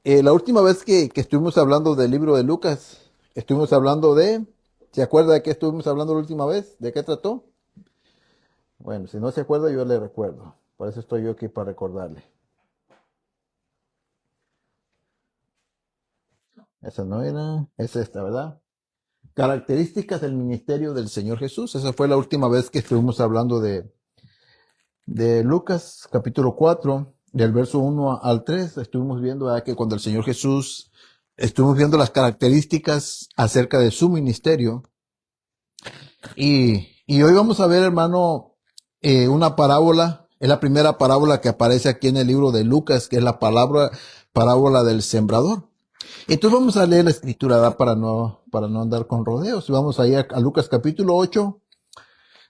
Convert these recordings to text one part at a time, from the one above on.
La última vez que estuvimos hablando del libro de Lucas, estuvimos hablando de, ¿se acuerda de qué estuvimos hablando la última vez? ¿De qué trató? Bueno, si no se acuerda, yo le recuerdo. Por eso estoy yo aquí para recordarle. Esa no era, es esta, ¿verdad? Características del ministerio del Señor Jesús. Esa fue la última vez que estuvimos hablando de Lucas, capítulo 4, del verso 1 al 3. Estuvimos viendo ¿verdad? Que cuando el Señor Jesús, estuvimos viendo las características acerca de su ministerio. Y hoy vamos a ver, hermano, una parábola. Es la primera parábola que aparece aquí en el libro de Lucas, que es la parábola del sembrador. Entonces vamos a leer la escritura ¿verdad? Para no andar con rodeos. Vamos a ir a Lucas capítulo 8,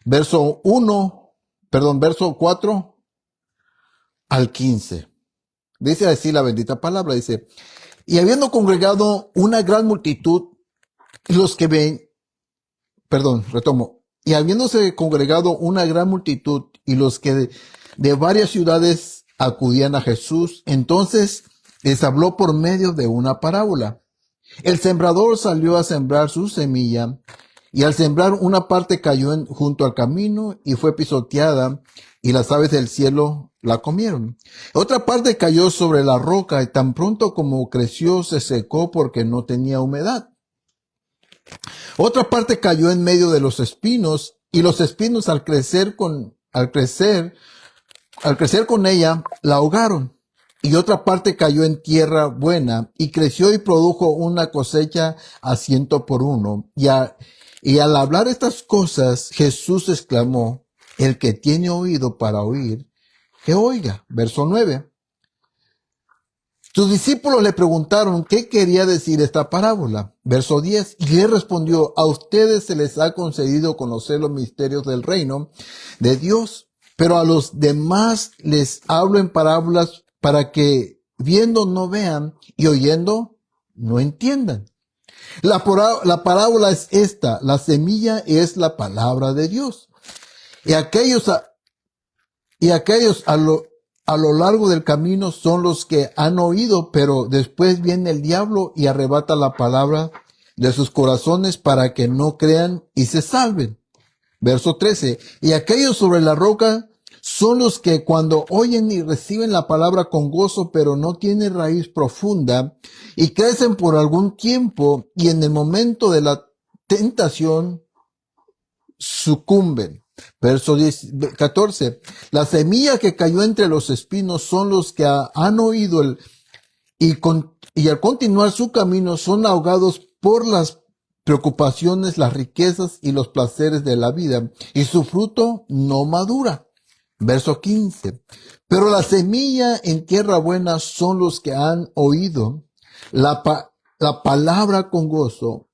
verso 4 al 15. Dice así la bendita palabra, dice, y habiendo congregado una gran multitud, los que ven, perdón, retomo, y habiéndose congregado una gran multitud y los que de varias ciudades acudían a Jesús, entonces les habló por medio de una parábola. El sembrador salió a sembrar su semilla, y al sembrar una parte cayó junto al camino y fue pisoteada, y las aves del cielo la comieron. Otra parte cayó sobre la roca, y tan pronto como creció se secó porque no tenía humedad. Otra parte cayó en medio de los espinos, y los espinos al crecer con ella, la ahogaron. Y otra parte cayó en tierra buena, y creció y produjo una cosecha a 100 por 1. Y al hablar estas cosas, Jesús exclamó, el que tiene oído para oír, que oiga. Verso 9. Sus discípulos le preguntaron qué quería decir esta parábola. Verso 10. Y él respondió, a ustedes se les ha concedido conocer los misterios del reino de Dios, pero a los demás les hablo en parábolas para que viendo no vean y oyendo no entiendan. La parábola es esta, la semilla es la palabra de Dios. Y aquellos a lo largo del camino son los que han oído, pero después viene el diablo y arrebata la palabra de sus corazones para que no crean y se salven. Verso 13. Y aquellos sobre la roca son los que cuando oyen y reciben la palabra con gozo, pero no tienen raíz profunda y crecen por algún tiempo y en el momento de la tentación sucumben. Verso 14. La semilla que cayó entre los espinos son los que han oído y al continuar su camino son ahogados por las preocupaciones, las riquezas y los placeres de la vida, y su fruto no madura. Verso 15. Pero la semilla en tierra buena son los que han oído la palabra con gozo,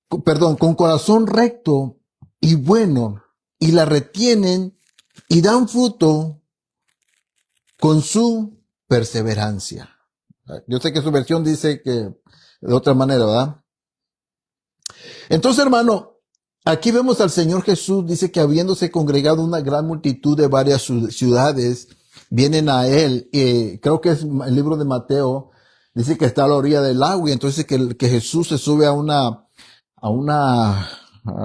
con corazón recto y bueno, y la retienen y dan fruto con su perseverancia. Yo sé que su versión dice que de otra manera, ¿verdad? Entonces, hermano, aquí vemos al Señor Jesús, dice que habiéndose congregado una gran multitud de varias ciudades, vienen a Él, creo que es el libro de Mateo, dice que está a la orilla del agua, y entonces que Jesús se sube a una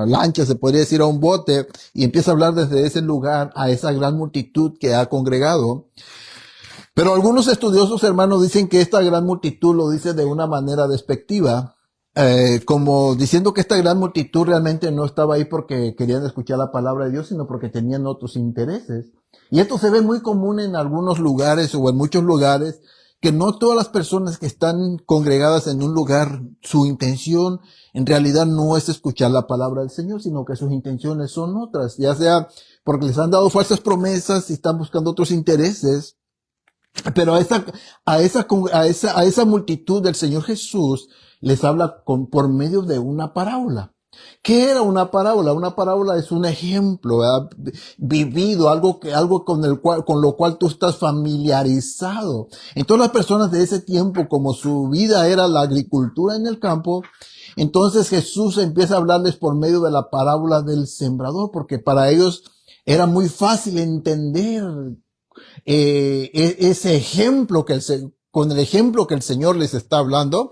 lancha, se podría decir, a un bote, y empieza a hablar desde ese lugar a esa gran multitud que ha congregado. Pero algunos estudiosos, hermanos, dicen que esta gran multitud lo dice de una manera despectiva, como diciendo que esta gran multitud realmente no estaba ahí porque querían escuchar la palabra de Dios, sino porque tenían otros intereses. Y esto se ve muy común en algunos lugares o en muchos lugares, que no todas las personas que están congregadas en un lugar, su intención en realidad no es escuchar la palabra del Señor, sino que sus intenciones son otras, ya sea porque les han dado falsas promesas y están buscando otros intereses. Pero a esa multitud del Señor Jesús les habla por medio de una parábola. ¿Qué era una parábola? Una parábola es un ejemplo, ¿verdad? Vivido, algo con lo cual tú estás familiarizado. Entonces las personas de ese tiempo, como su vida era la agricultura en el campo, entonces Jesús empieza a hablarles por medio de la parábola del sembrador, porque para ellos era muy fácil entender ese ejemplo con el ejemplo que el Señor les está hablando,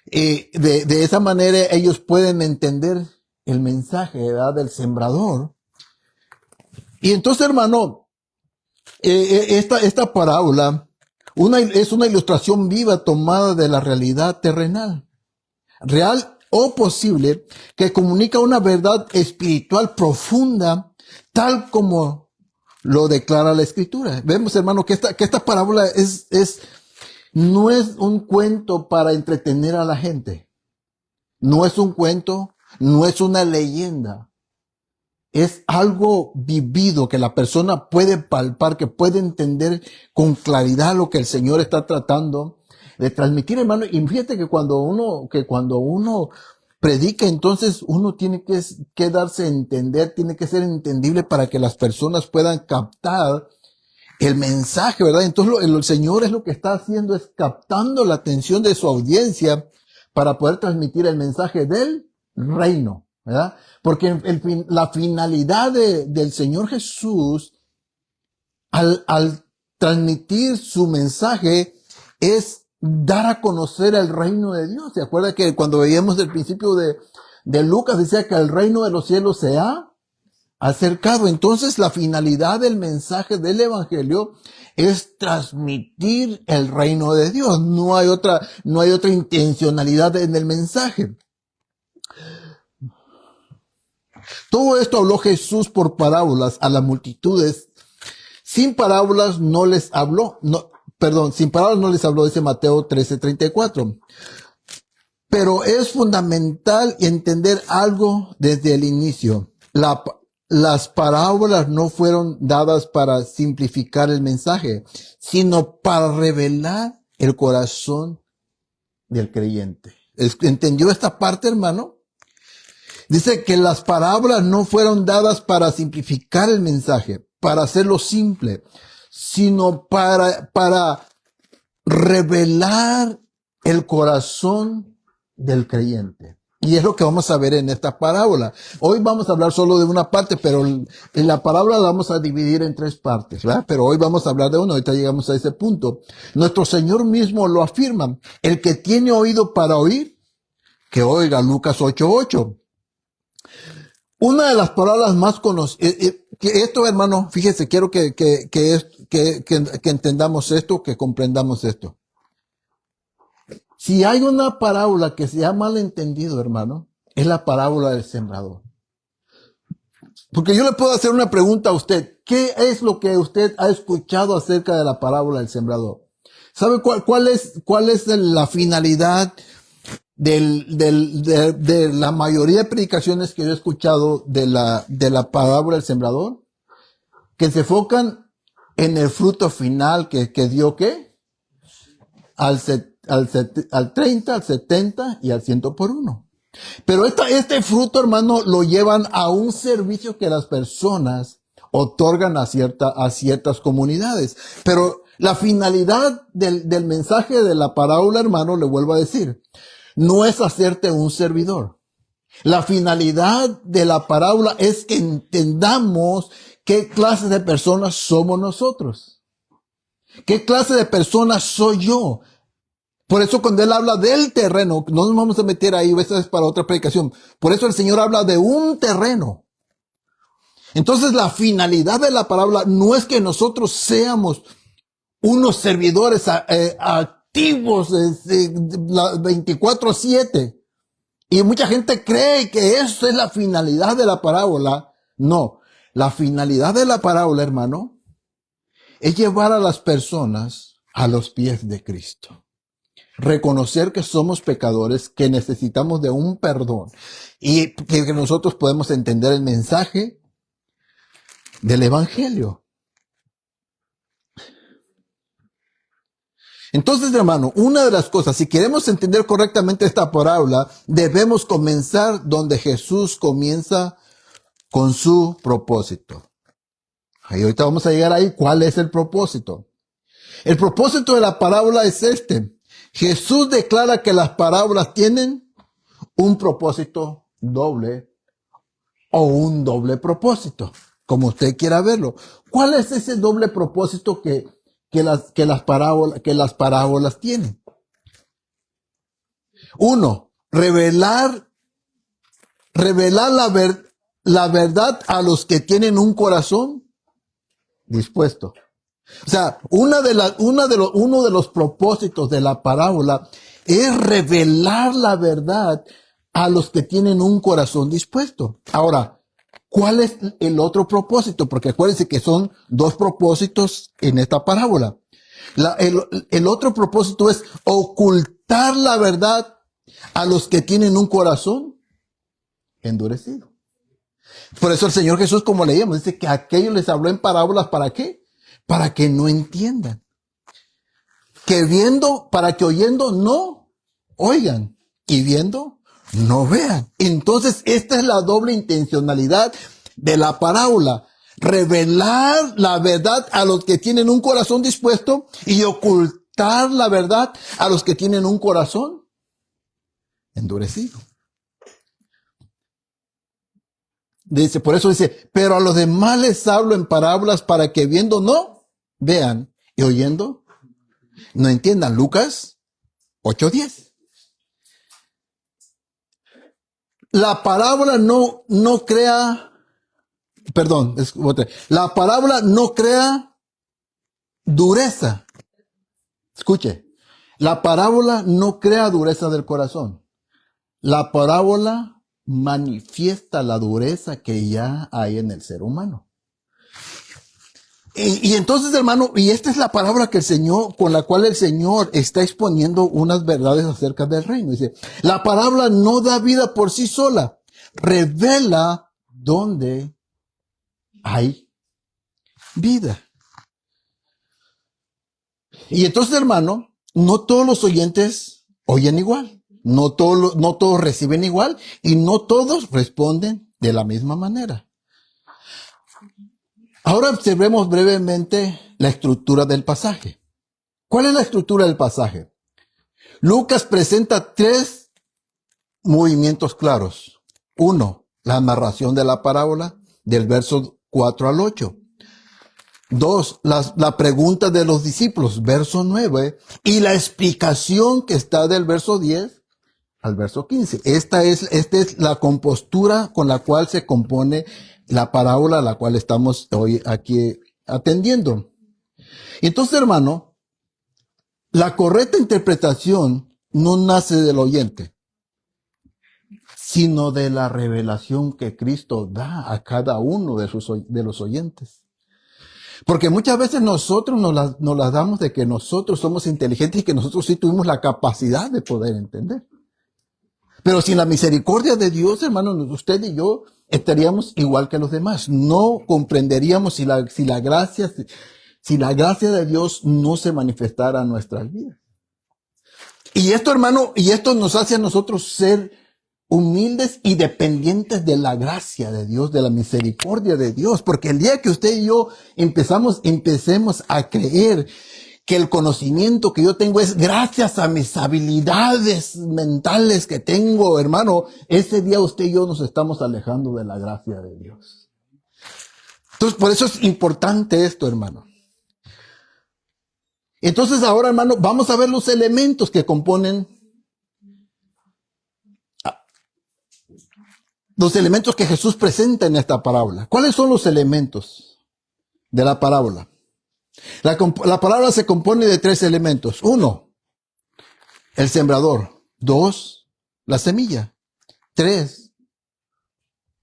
de esa manera ellos pueden entender el mensaje, ¿verdad?, del sembrador. Y entonces, hermano, esta parábola es una ilustración viva tomada de la realidad terrenal, real o posible, que comunica una verdad espiritual profunda, tal como lo declara la Escritura. Vemos, hermano, que esta parábola no es un cuento para entretener a la gente. No es un cuento, no es una leyenda. Es algo vivido que la persona puede palpar, que puede entender con claridad lo que el Señor está tratando de transmitir, hermano. Y fíjate que cuando uno predica, entonces uno tiene que darse a entender, tiene que ser entendible para que las personas puedan captar el mensaje, ¿verdad? Entonces el Señor es lo que está haciendo, es captando la atención de su audiencia para poder transmitir el mensaje del reino, ¿verdad? Porque la finalidad del Señor Jesús al transmitir su mensaje es dar a conocer el reino de Dios. ¿Se acuerda que cuando veíamos el principio de Lucas decía que el reino de los cielos se ha acercado? Entonces la finalidad del mensaje del evangelio es transmitir el reino de Dios. No hay otra intencionalidad en el mensaje. Todo esto habló Jesús por parábolas a las multitudes. Sin parábolas no les habló. Sin parábolas no les habló, dice Mateo 13:34. Pero es fundamental entender algo desde el inicio. Las parábolas no fueron dadas para simplificar el mensaje, sino para revelar el corazón del creyente. ¿Entendió esta parte, hermano? Dice que las parábolas no fueron dadas para simplificar el mensaje, para hacerlo simple, sino para revelar el corazón del creyente. Y es lo que vamos a ver en esta parábola. Hoy vamos a hablar solo de una parte, pero en la parábola la vamos a dividir en 3 partes, ¿verdad? Pero hoy vamos a hablar de una, ahorita llegamos a ese punto. Nuestro Señor mismo lo afirma. El que tiene oído para oír, que oiga Lucas 8:8. Una de las palabras más conocidas, que esto, hermano, fíjese, quiero que entendamos esto, que comprendamos esto. Si hay una parábola que se ha malentendido, hermano, es la parábola del sembrador. Porque yo le puedo hacer una pregunta a usted. ¿Qué es lo que usted ha escuchado acerca de la parábola del sembrador? ¿Sabe cuál es la finalidad de la mayoría de predicaciones que yo he escuchado de la parábola del sembrador? Que se enfocan en el fruto final que dio, ¿qué? Al 30, al 70 y al 100 por 1. Pero este fruto, hermano, lo llevan a un servicio que las personas otorgan a ciertas comunidades. Pero la finalidad del mensaje de la parábola, hermano, le vuelvo a decir, no es hacerte un servidor. La finalidad de la parábola es que entendamos qué clase de personas somos nosotros. ¿Qué clase de personas soy yo? Por eso cuando él habla del terreno, no nos vamos a meter ahí, esa es para otra predicación. Por eso el Señor habla de un terreno. Entonces la finalidad de la parábola no es que nosotros seamos unos servidores activos 24/7. Y mucha gente cree que eso es la finalidad de la parábola. No, la finalidad de la parábola, hermano, es llevar a las personas a los pies de Cristo. Reconocer que somos pecadores, que necesitamos de un perdón y que nosotros podemos entender el mensaje del evangelio. Entonces, hermano, una de las cosas, si queremos entender correctamente esta parábola, debemos comenzar donde Jesús comienza con su propósito. Y ahorita vamos a llegar ahí. ¿Cuál es el propósito? El propósito de la parábola es este. Jesús declara que las parábolas tienen un propósito doble o un doble propósito, como usted quiera verlo. ¿Cuál es ese doble propósito que que las parábolas tienen. Uno, revelar la verdad a los que tienen un corazón dispuesto. O sea, uno de los propósitos de la parábola es revelar la verdad a los que tienen un corazón dispuesto. Ahora, ¿cuál es el otro propósito? Porque acuérdense que son dos propósitos en esta parábola. El otro propósito es ocultar la verdad a los que tienen un corazón endurecido. Por eso el Señor Jesús, como leíamos, dice que a aquellos les habló en parábolas, ¿para qué? Para que no entiendan. Que viendo, para que oyendo no oigan. Y viendo, no vean. Entonces, esta es la doble intencionalidad de la parábola. Revelar la verdad a los que tienen un corazón dispuesto y ocultar la verdad a los que tienen un corazón endurecido. Dice, por eso dice, pero a los demás les hablo en parábolas para que viendo no vean y oyendo no entiendan. Lucas 8:10. La parábola no crea, perdón, la parábola no crea dureza. Escuche, la parábola no crea dureza del corazón. La parábola manifiesta la dureza que ya hay en el ser humano. Y entonces, hermano, y esta es la palabra que el Señor, con la cual el Señor está exponiendo unas verdades acerca del reino. Dice, la parábola no da vida por sí sola, revela dónde hay vida. Y entonces, hermano, no todos los oyentes oyen igual, no todos reciben igual y no todos responden de la misma manera. Ahora observemos brevemente la estructura del pasaje. ¿Cuál es la estructura del pasaje? Lucas presenta tres movimientos claros. Uno, la narración de la parábola del verso 4 al 8. Dos, la pregunta de los discípulos, verso 9. Y la explicación que está del verso 10 al verso 15. Esta es la compostura con la cual se compone la parábola a la cual estamos hoy aquí atendiendo. Entonces, hermano, la correcta interpretación no nace del oyente, sino de la revelación que Cristo da a cada uno de los oyentes. Porque muchas veces nosotros nos las damos de que nosotros somos inteligentes y que nosotros sí tuvimos la capacidad de poder entender. Pero sin la misericordia de Dios, hermano, usted y yo estaríamos igual que los demás. No comprenderíamos si la gracia de Dios no se manifestara en nuestras vidas. Y esto, hermano, nos hace a nosotros ser humildes y dependientes de la gracia de Dios, de la misericordia de Dios. Porque el día que usted y yo empecemos a creer que el conocimiento que yo tengo es gracias a mis habilidades mentales que tengo, hermano, ese día usted y yo nos estamos alejando de la gracia de Dios. Entonces, por eso es importante esto, hermano. Entonces, ahora, hermano, vamos a ver los elementos que componen, los elementos que Jesús presenta en esta parábola. ¿Cuáles son los elementos de la parábola? La parábola se compone de tres elementos. Uno, el sembrador. Dos, la semilla. Tres,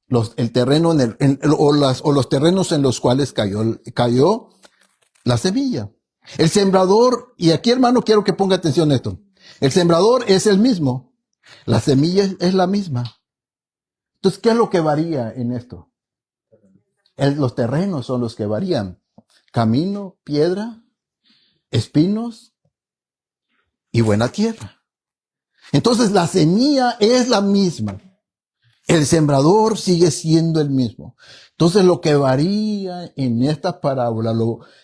el terreno los terrenos en los cuales cayó la semilla. El sembrador, y aquí, hermano, quiero que ponga atención a esto. El sembrador es el mismo. La semilla es la misma. Entonces, ¿qué es lo que varía en esto? Los terrenos son los que varían. Camino, piedra, espinos y buena tierra. Entonces la semilla es la misma. El sembrador sigue siendo el mismo. Entonces lo que varía en esta parábola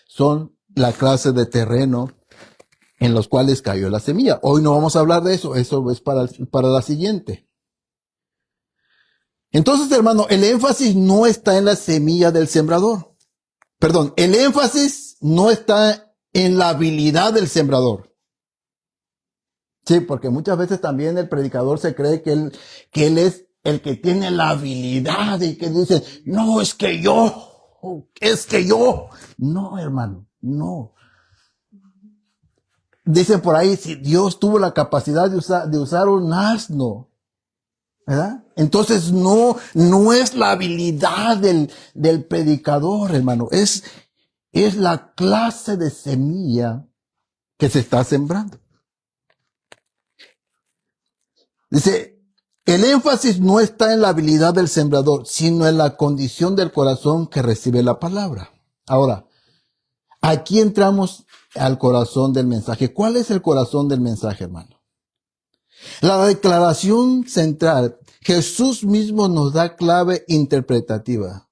son la clase de terreno en los cuales cayó la semilla. Hoy no vamos a hablar de eso. Eso es para la siguiente. Entonces, hermano, el énfasis no está en la semilla del sembrador. Perdón, el énfasis no está en la habilidad del sembrador. Sí, porque muchas veces también el predicador se cree que él es el que tiene la habilidad y que dice, no, es que yo. No, hermano, no. Dicen por ahí, si Dios tuvo la capacidad de usar un asno, ¿verdad? Entonces no es la habilidad del predicador, hermano. Es la clase de semilla que se está sembrando. Dice, el énfasis no está en la habilidad del sembrador, sino en la condición del corazón que recibe la palabra. Ahora, aquí entramos al corazón del mensaje. ¿Cuál es el corazón del mensaje, hermano? La declaración central, Jesús mismo nos da clave interpretativa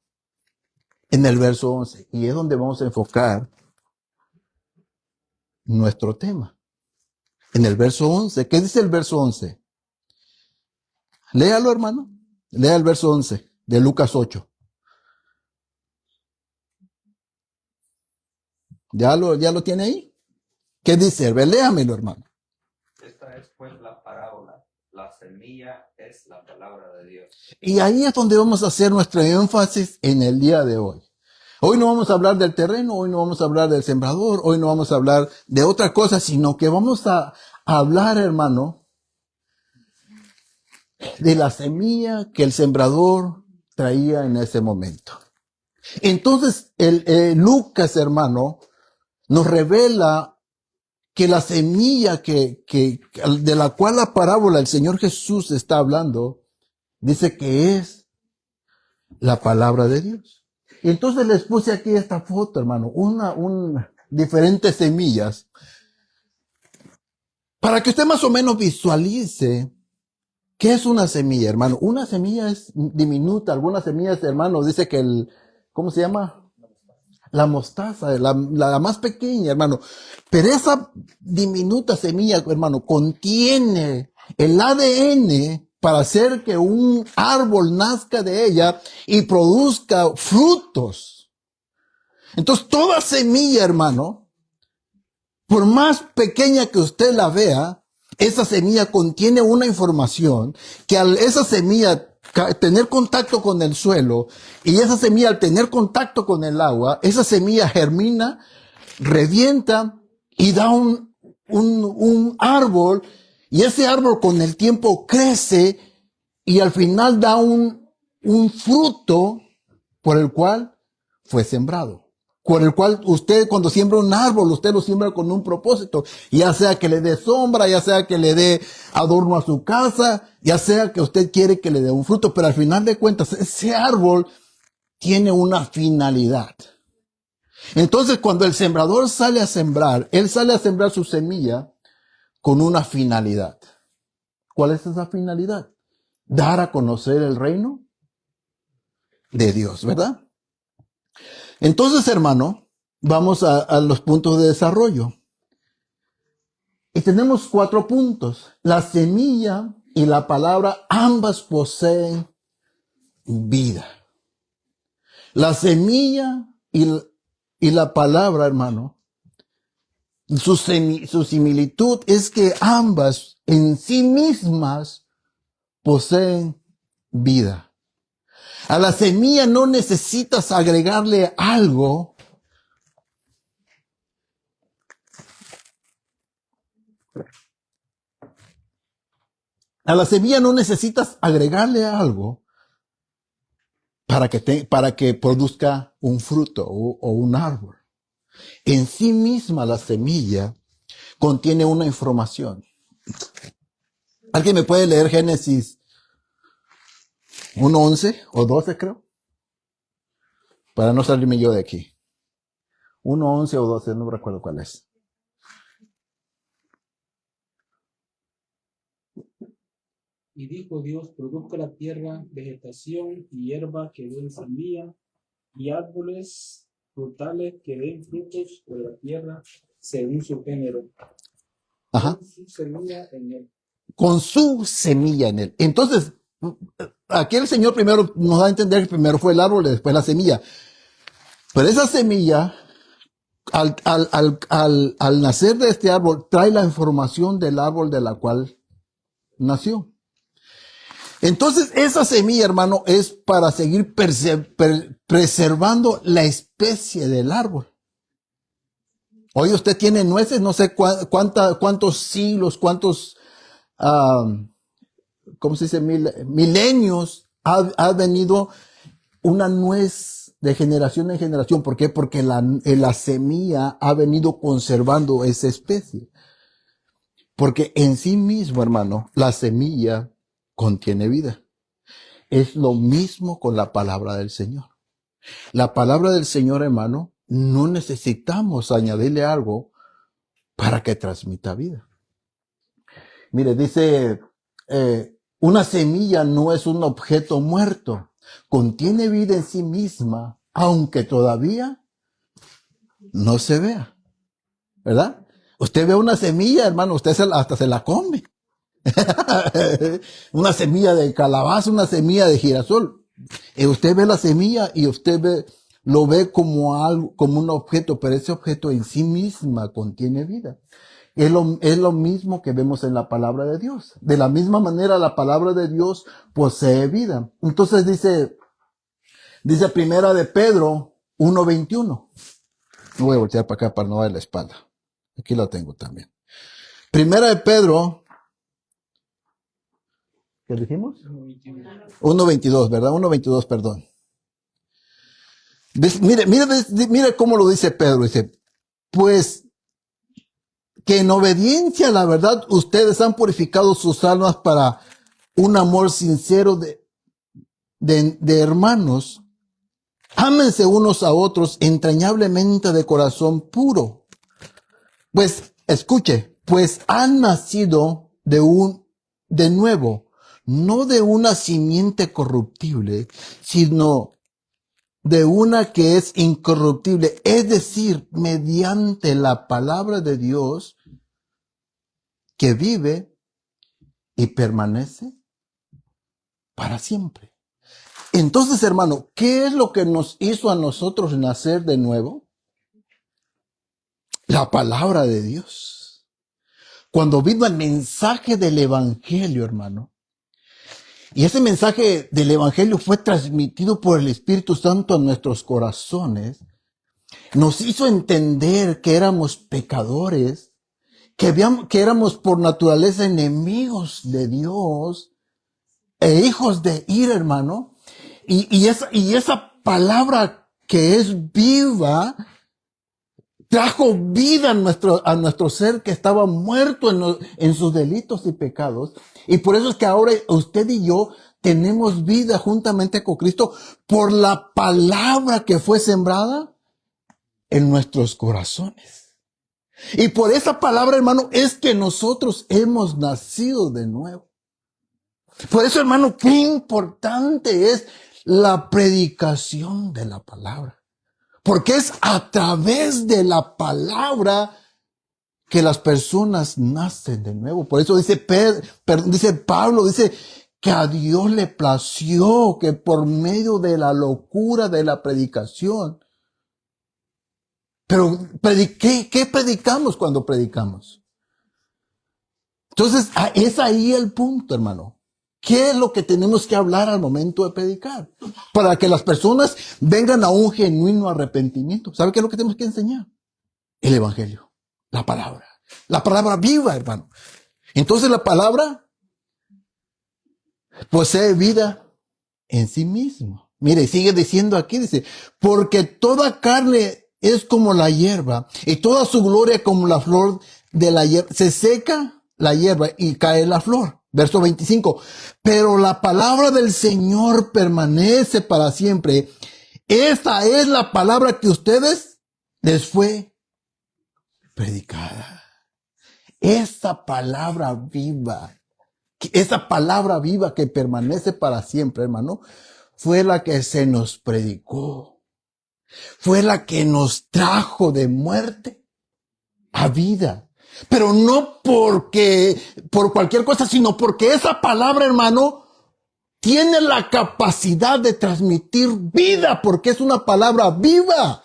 en el verso 11, y es donde vamos a enfocar nuestro tema. En el verso 11, ¿qué dice el verso 11? Léalo, hermano. Lea el verso 11 de Lucas 8. ¿Ya lo tiene ahí? ¿Qué dice? Léamelo, hermano. Esta es pues la parábola. La semilla es la palabra de Dios. Y ahí es donde vamos a hacer nuestro énfasis en el día de hoy. Hoy no vamos a hablar del terreno, hoy no vamos a hablar del sembrador, hoy no vamos a hablar de otra cosa, sino que vamos a hablar, hermano, de la semilla que el sembrador traía en ese momento. Entonces, Lucas, hermano, nos revela que la semilla de la cual la parábola el Señor Jesús está hablando, dice que es la palabra de Dios. Y entonces les puse aquí esta foto, hermano, diferentes semillas, para que usted más o menos visualice qué es una semilla, hermano. Una semilla es diminuta, algunas semillas, hermano, dice que ¿cómo se llama? La mostaza, la más pequeña, hermano. Pero esa diminuta semilla, hermano, contiene el ADN para hacer que un árbol nazca de ella y produzca frutos. Entonces, toda semilla, hermano, por más pequeña que usted la vea, esa semilla contiene una información que al esa semilla tener contacto con el suelo y esa semilla al tener contacto con el agua, esa semilla germina, revienta y da un árbol, y ese árbol con el tiempo crece y al final da un fruto por el cual fue sembrado. Por el cual usted cuando siembra un árbol, usted lo siembra con un propósito, ya sea que le dé sombra, ya sea que le dé adorno a su casa, ya sea que usted quiere que le dé un fruto, pero al final de cuentas ese árbol tiene una finalidad. Entonces cuando el sembrador sale a sembrar, él sale a sembrar su semilla con una finalidad. ¿Cuál es esa finalidad? Dar a conocer el reino de Dios, ¿verdad? Entonces, hermano, vamos a los puntos de desarrollo. Y tenemos 4 puntos. La semilla y la palabra, ambas poseen vida. La semilla y la palabra, hermano, su similitud es que ambas en sí mismas poseen vida. A la semilla no necesitas agregarle algo. A la semilla no necesitas agregarle algo para que produzca un fruto o un árbol. En sí misma la semilla contiene una información. ¿Alguien me puede leer Génesis 1:11 o 12, creo? Para no salirme yo de aquí. 1:11 o 12, no recuerdo cuál es. Y dijo Dios, produzca la tierra vegetación y hierba que den semilla, y árboles frutales que den frutos de la tierra según su género, Ajá. con su semilla en él. Con su semilla en él. Entonces, aquí el Señor primero nos da a entender que primero fue el árbol y después la semilla. Pero esa semilla al nacer de este árbol, trae la información del árbol de la cual nació. Entonces, esa semilla, hermano, es para seguir preservando la especie del árbol. Hoy usted tiene nueces, no sé cuántos siglos, ¿cómo se dice? Milenios ha venido una nuez de generación en generación. ¿Por qué? Porque la semilla ha venido conservando esa especie. Porque en sí mismo, hermano, la semilla contiene vida. Es lo mismo con la palabra del Señor. La palabra del Señor, hermano, no necesitamos añadirle algo para que transmita vida. Mire, dice, una semilla no es un objeto muerto. Contiene vida en sí misma, aunque todavía no se vea. ¿Verdad? Usted ve una semilla, hermano, usted hasta se la come. Una semilla de calabaza, una semilla de girasol. Usted ve la semilla y lo ve como algo, como un objeto, pero ese objeto en sí misma contiene vida. Es lo mismo que vemos en la palabra de Dios. De la misma manera, la palabra de Dios posee vida. Entonces dice primera de Pedro 1:21. No voy a voltear para acá para no dar la espalda. Aquí lo tengo también. Primera de Pedro, ¿qué dijimos? 1:22, ¿verdad? 1:22, perdón. Mire cómo lo dice Pedro. Dice, pues que en obediencia a la verdad ustedes han purificado sus almas para un amor sincero de hermanos. Ámense unos a otros entrañablemente de corazón puro. Pues, escuche, pues han nacido de nuevo, no de una simiente corruptible, sino de una que es incorruptible, es decir, mediante la palabra de Dios que vive y permanece para siempre. Entonces, hermano, ¿qué es lo que nos hizo a nosotros nacer de nuevo? La palabra de Dios. Cuando vino el mensaje del Evangelio, hermano, y ese mensaje del Evangelio fue transmitido por el Espíritu Santo a nuestros corazones, nos hizo entender que éramos pecadores, que éramos por naturaleza enemigos de Dios e hijos de ira, hermano. Y esa palabra que es viva trajo vida a nuestro ser que estaba muerto en sus delitos y pecados. Y por eso es que ahora usted y yo tenemos vida juntamente con Cristo por la palabra que fue sembrada en nuestros corazones. Y por esa palabra, hermano, es que nosotros hemos nacido de nuevo. Por eso, hermano, qué importante es la predicación de la palabra. Porque es a través de la palabra que las personas nacen de nuevo. Por eso dice Pablo, dice que a Dios le plació que por medio de la locura de la predicación. Pero, ¿qué predicamos cuando predicamos? Entonces, es ahí el punto, hermano. ¿Qué es lo que tenemos que hablar al momento de predicar? Para que las personas vengan a un genuino arrepentimiento. ¿Sabe qué es lo que tenemos que enseñar? El Evangelio. La palabra. La palabra viva, hermano. Entonces la palabra posee vida en sí mismo. Mire, sigue diciendo aquí, dice, porque toda carne es como la hierba y toda su gloria como la flor de la hierba. Se seca la hierba y cae la flor. Verso 25. Pero la palabra del Señor permanece para siempre. Esta es la palabra que ustedes les fue predicada. Esa palabra viva que permanece para siempre, hermano, fue la que se nos predicó. Fue la que nos trajo de muerte a vida. Pero no por cualquier cosa, sino porque esa palabra, hermano, tiene la capacidad de transmitir vida, porque es una palabra viva.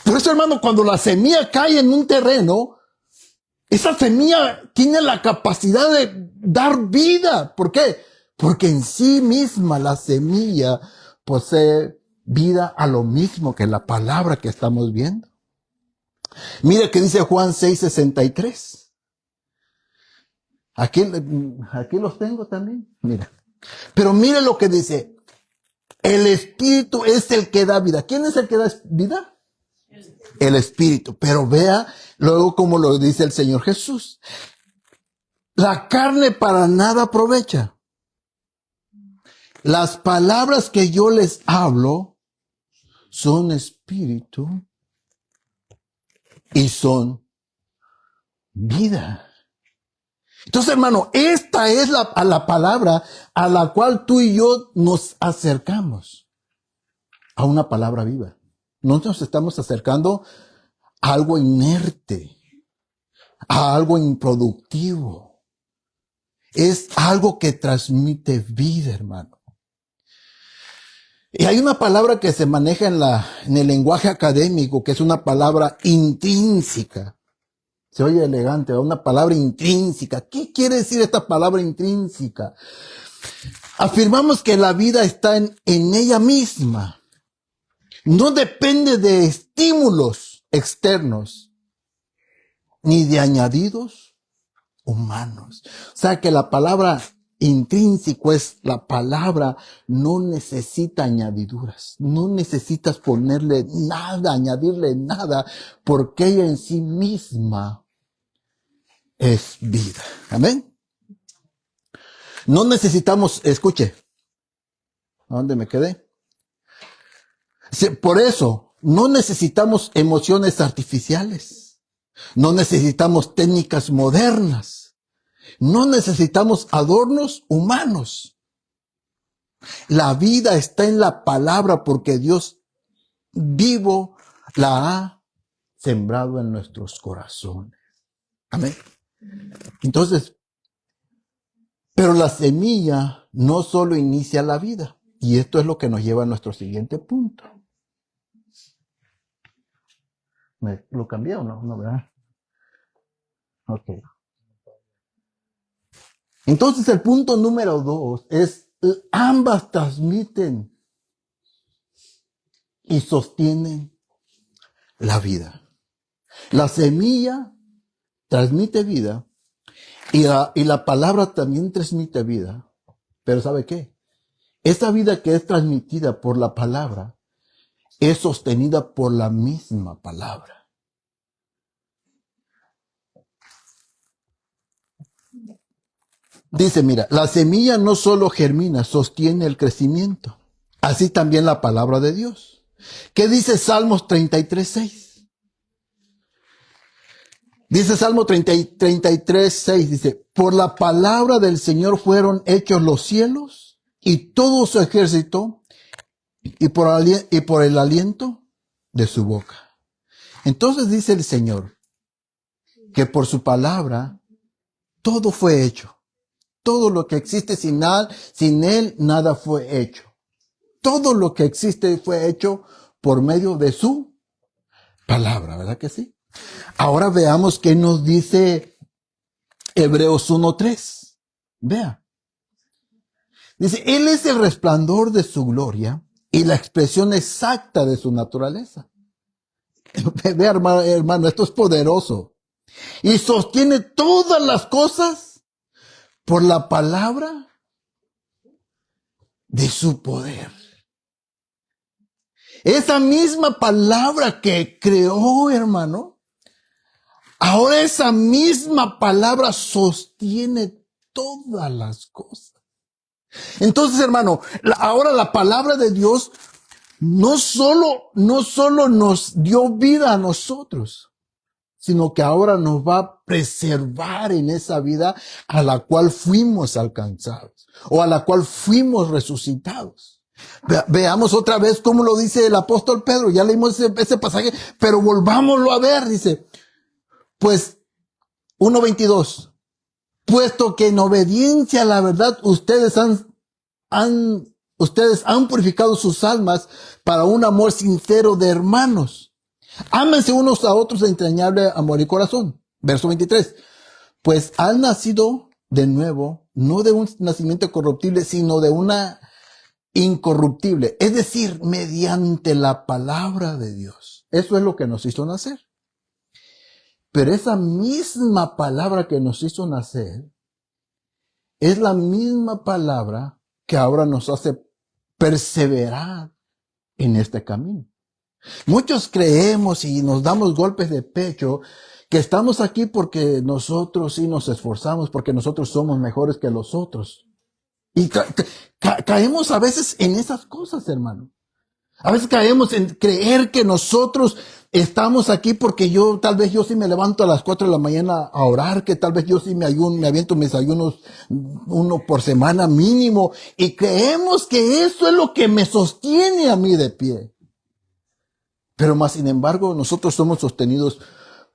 Por eso, hermano, cuando la semilla cae en un terreno, esa semilla tiene la capacidad de dar vida. ¿Por qué? Porque en sí misma la semilla posee vida a lo mismo que la palabra que estamos viendo. Mire que dice Juan 6:63. Aquí los tengo también. Mira. Pero mire lo que dice. El Espíritu es el que da vida. ¿Quién es el que da vida? El Espíritu. Pero vea luego como lo dice el Señor Jesús. La carne para nada aprovecha. Las palabras que yo les hablo son espíritu y son vida. Entonces, hermano, esta es la palabra a la cual tú y yo nos acercamos. A una palabra viva. No nos estamos acercando a algo inerte, a algo improductivo. Es algo que transmite vida, hermano. Y hay una palabra que se maneja en el lenguaje académico, que es una palabra intrínseca. Se oye elegante, una palabra intrínseca. ¿Qué quiere decir esta palabra intrínseca? Afirmamos que la vida está en ella misma. No depende de estímulos externos, ni de añadidos humanos. O sea que la palabra intrínseco es la palabra, no necesita añadiduras. No necesitas ponerle nada, añadirle nada, porque ella en sí misma es vida. Amén. No necesitamos, escuche, ¿a dónde me quedé? Por eso, no necesitamos emociones artificiales. No necesitamos técnicas modernas. No necesitamos adornos humanos. La vida está en la palabra porque Dios vivo la ha sembrado en nuestros corazones. Amén. Entonces, pero la semilla no solo inicia la vida. Y esto es lo que nos lleva a nuestro siguiente punto. ¿Lo cambié o no? No, ¿verdad? Ok. Entonces el punto número 2 es, ambas transmiten y sostienen la vida. La semilla transmite vida y la palabra también transmite vida. Pero ¿sabe qué? Esa vida que es transmitida por la palabra es sostenida por la misma palabra. Dice, mira, la semilla no solo germina, sostiene el crecimiento. Así también la palabra de Dios. ¿Qué dice Salmos 33:6? Dice Salmo 33:6, dice, por la palabra del Señor fueron hechos los cielos y todo su ejército y por el aliento de su boca. Entonces dice el Señor que por su palabra todo fue hecho. Todo lo que existe sin Él, nada fue hecho. Todo lo que existe fue hecho por medio de su palabra, ¿verdad que sí? Ahora veamos qué nos dice Hebreos 1:3. Vea. Dice, Él es el resplandor de su gloria y la expresión exacta de su naturaleza. Vea, hermano, esto es poderoso. Y sostiene todas las cosas por la palabra de su poder. Esa misma palabra que creó, hermano, ahora esa misma palabra sostiene todas las cosas. Entonces, hermano, ahora la palabra de Dios no solo nos dio vida a nosotros, sino que ahora nos va a preservar en esa vida a la cual fuimos alcanzados o a la cual fuimos resucitados. Veamos otra vez cómo lo dice el apóstol Pedro. Ya leímos ese pasaje, pero volvámoslo a ver. Dice, pues 1:22, puesto que en obediencia a la verdad ustedes han purificado sus almas para un amor sincero de hermanos. Ámense unos a otros de entrañable amor y corazón. Verso 23. Pues han nacido de nuevo, no de un nacimiento corruptible, sino de una incorruptible. Es decir, mediante la palabra de Dios. Eso es lo que nos hizo nacer. Pero esa misma palabra que nos hizo nacer es la misma palabra que ahora nos hace perseverar en este camino. Muchos creemos y nos damos golpes de pecho que estamos aquí porque nosotros sí nos esforzamos, porque nosotros somos mejores que los otros. Y caemos a veces en esas cosas, hermano. A veces caemos en creer que nosotros estamos aquí porque tal vez yo sí me levanto a las 4 de la mañana a orar, que tal vez yo sí me aviento mis ayunos uno por semana mínimo, y creemos que eso es lo que me sostiene a mí de pie. Pero más sin embargo, nosotros somos sostenidos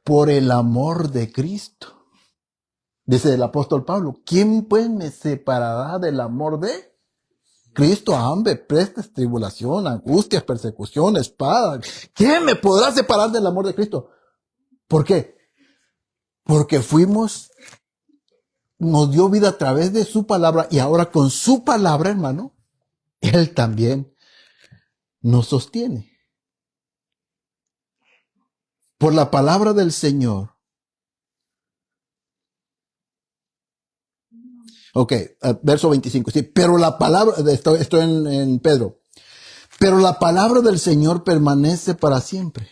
por el amor de Cristo. Dice el apóstol Pablo, ¿quién pues me separará del amor de Cristo? Hambre, prestes, tribulación, angustias, persecución, espada. ¿Quién me podrá separar del amor de Cristo? ¿Por qué? Porque nos dio vida a través de su palabra, y ahora con su palabra, hermano, Él también nos sostiene. Por la palabra del Señor. Ok, verso 25. Sí, pero la palabra, estoy en Pedro. Pero la palabra del Señor permanece para siempre.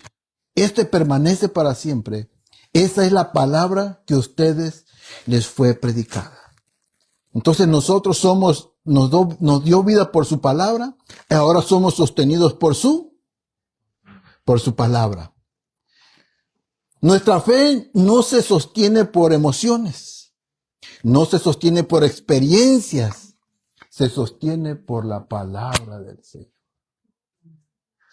Permanece para siempre. Esa es la palabra que a ustedes les fue predicada. Entonces nosotros nos dio vida por su palabra, y ahora somos sostenidos por su palabra. Nuestra fe no se sostiene por emociones, no se sostiene por experiencias, se sostiene por la palabra del Señor.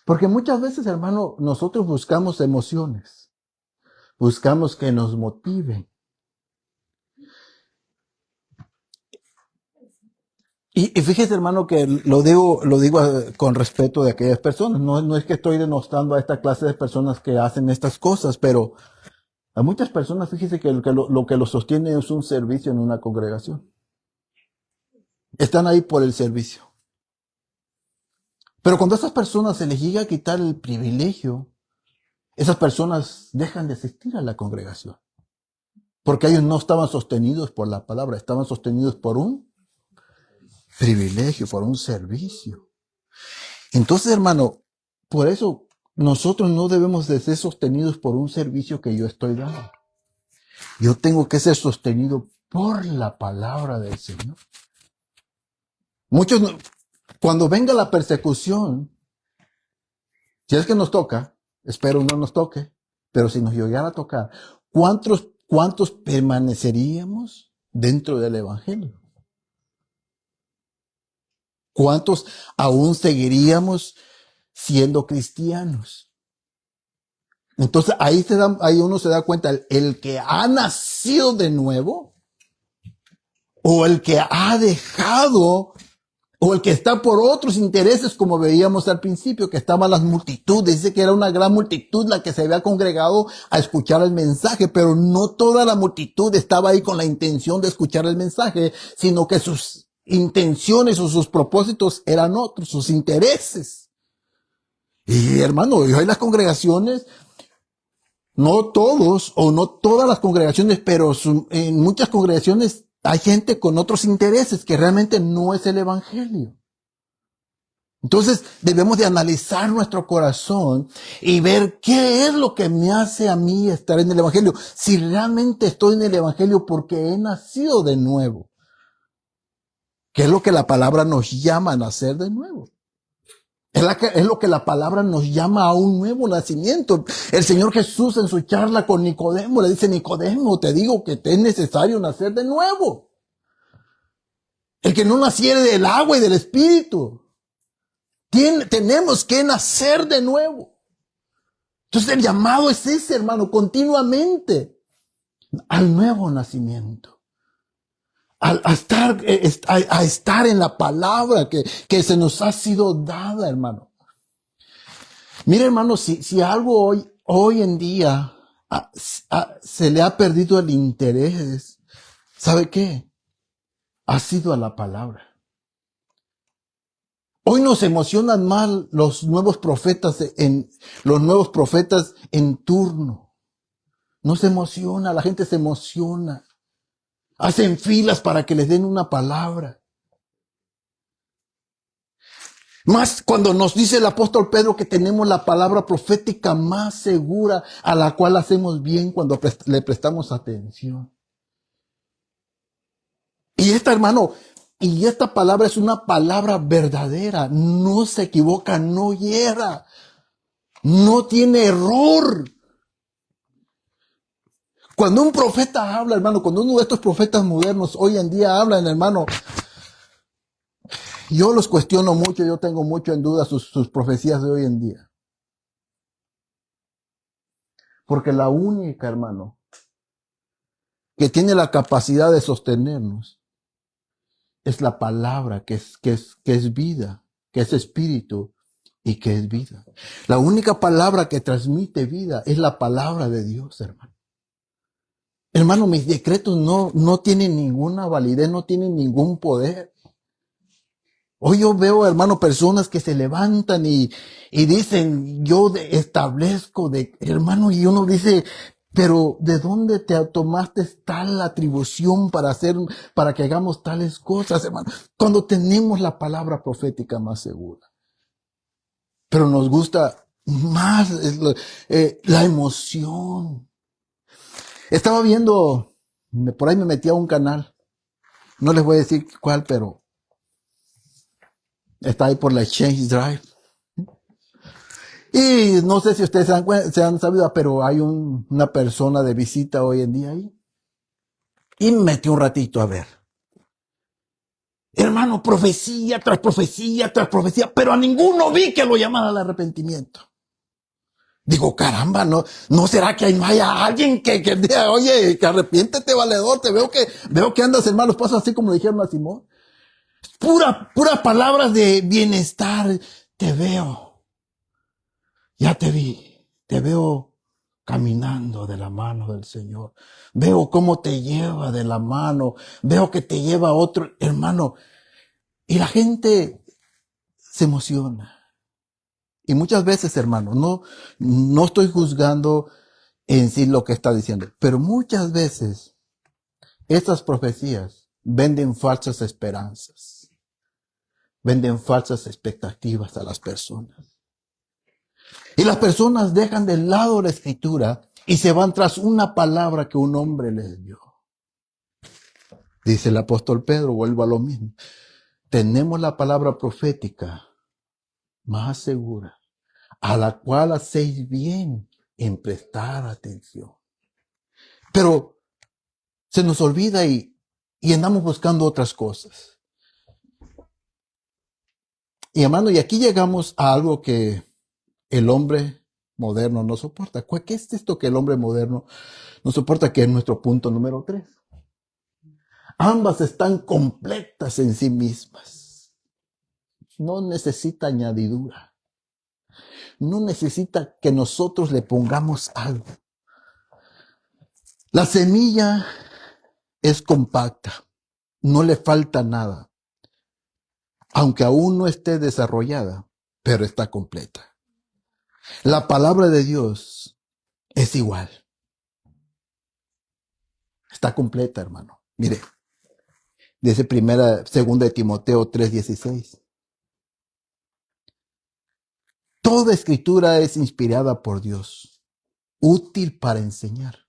Porque muchas veces, hermano, nosotros buscamos emociones, buscamos que nos motiven. Y fíjese, hermano, que lo digo con respeto de aquellas personas. No es que estoy denostando a esta clase de personas que hacen estas cosas, pero a muchas personas, fíjese que lo que los sostiene es un servicio en una congregación. Están ahí por el servicio. Pero cuando a esas personas se les llega a quitar el privilegio, esas personas dejan de asistir a la congregación. Porque ellos no estaban sostenidos por la palabra, estaban sostenidos por un privilegio, por un servicio. Entonces, hermano, por eso nosotros no debemos de ser sostenidos por un servicio que yo estoy dando. Yo tengo que ser sostenido por la palabra del Señor. Muchos, cuando venga la persecución, si es que nos toca, espero no nos toque, pero si nos llegara a tocar, ¿cuántos permaneceríamos dentro del Evangelio? ¿Cuántos aún seguiríamos siendo cristianos? Entonces ahí uno se da cuenta, el que ha nacido de nuevo, o el que ha dejado, o el que está por otros intereses, como veíamos al principio, que estaban las multitudes. Dice que era una gran multitud la que se había congregado a escuchar el mensaje, pero no toda la multitud estaba ahí con la intención de escuchar el mensaje, sino que sus intenciones o sus propósitos eran otros, sus intereses. Y hermano, hoy las congregaciones, no todos o no todas las congregaciones, pero en muchas congregaciones hay gente con otros intereses que realmente no es el Evangelio. Entonces debemos de analizar nuestro corazón y ver qué es lo que me hace a mí estar en el Evangelio. Si realmente estoy en el Evangelio porque he nacido de nuevo. ¿Qué es lo que la palabra nos llama a nacer de nuevo? Es lo que la palabra nos llama a un nuevo nacimiento. El Señor Jesús en su charla con Nicodemo le dice, Nicodemo, te digo que te es necesario nacer de nuevo. El que no naciere del agua y del Espíritu. Tenemos que nacer de nuevo. Entonces el llamado es ese, hermano, continuamente al nuevo nacimiento. A estar en la palabra que se nos ha sido dada, hermano. Mire, hermano, si algo hoy en día se le ha perdido el interés. ¿Sabe qué? Ha sido a la palabra. Hoy nos emocionan más los nuevos profetas en turno. Nos emociona, la gente se emociona. Hacen filas para que les den una palabra. Más cuando nos dice el apóstol Pedro que tenemos la palabra profética más segura, a la cual hacemos bien cuando le prestamos atención. Y esta palabra es una palabra verdadera. No se equivoca, no hiera, no tiene error. Cuando un profeta habla, hermano, cuando uno de estos profetas modernos hoy en día hablan, hermano, yo los cuestiono mucho, yo tengo mucho en duda sus profecías de hoy en día. Porque la única, hermano, que tiene la capacidad de sostenernos es la palabra que es vida, que es espíritu y que es vida. La única palabra que transmite vida es la palabra de Dios, hermano. Hermano, mis decretos no tienen ninguna validez, no tienen ningún poder. Hoy yo veo, hermano, personas que se levantan y dicen, yo establezco, hermano, y uno dice, pero ¿de dónde te tomaste tal atribución para que hagamos tales cosas, hermano? Cuando tenemos la palabra profética más segura. Pero nos gusta más la emoción. Estaba viendo, por ahí me metí a un canal, no les voy a decir cuál, pero está ahí por la Exchange Drive. Y no sé si ustedes se han sabido, pero hay una persona de visita hoy en día ahí. Y me metí un ratito a ver. Hermano, profecía tras profecía tras profecía, pero a ninguno vi que lo llamaran al arrepentimiento. Digo, caramba, ¿no será que no haya alguien que diga, oye, que arrepiéntete, valedor? Veo que andas en malos pasos, así como dijeron a Simón. Pura palabras de bienestar. Te veo. Ya te vi. Te veo caminando de la mano del Señor. Veo cómo te lleva de la mano. Veo que te lleva a otro hermano. Y la gente se emociona. Y muchas veces, hermano, no estoy juzgando en sí lo que está diciendo, pero muchas veces estas profecías venden falsas esperanzas, venden falsas expectativas a las personas. Y las personas dejan de lado la escritura y se van tras una palabra que un hombre les dio. Dice el apóstol Pedro, vuelvo a lo mismo. Tenemos la palabra profética más segura, a la cual hacéis bien en prestar atención. Pero se nos olvida y andamos buscando otras cosas. Y hermano, y aquí llegamos a algo que el hombre moderno no soporta. ¿Qué es esto que el hombre moderno no soporta? Que es nuestro punto número 3. Ambas están completas en sí mismas. No necesita añadidura. No necesita que nosotros le pongamos algo. La semilla es compacta. No le falta nada. Aunque aún no esté desarrollada, pero está completa. La palabra de Dios es igual. Está completa, hermano. Mire, dice segunda de Timoteo 3:16. Toda escritura es inspirada por Dios, útil para enseñar,